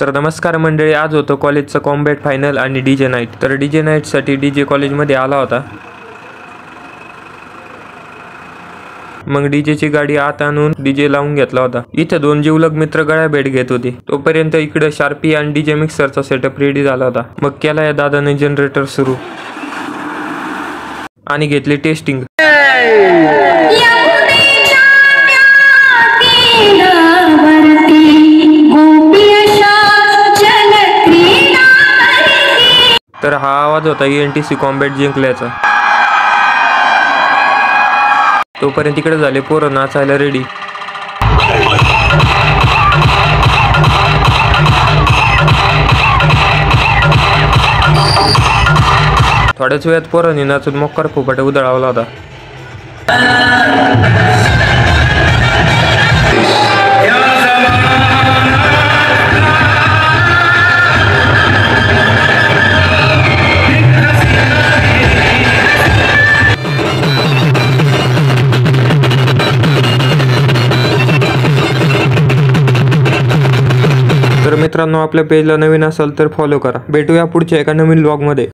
तर नमस्कार मंडळी, आज होतं कॉलेजचं कॉम्बॅट फायनल आणि डीजे नाईट. तर डीजे नाईटसाठी डीजे कॉलेजमध्ये आला होता. मग डीजेची गाडी आत आणून डीजे लावून घेतला होता. इथे दोन जीवलग मित्र गळ्या भेट घेत होते. तोपर्यंत इकडे शार्पी आणि डीजे मिक्सरचा सेटअप रेडी झाला होता. मग केला या दादाने जनरेटर सुरू आणि घेतली टेस्टिंग. तर हा आवाज होता ENTC कॉम्बॅट जिंकल्याचा. तोपर्यंत तिकडे झाले पोरं नाचायला रेडी. थोड्याच वेळात पोरांनी नाचून मोक्कार फुपाटा उधळावला होता. तर मित्रांनो, आपल्या पेजला नवीन असाल तर फॉलो करा. भेटूया पुढच्या एका नवीन व्लॉगमध्ये.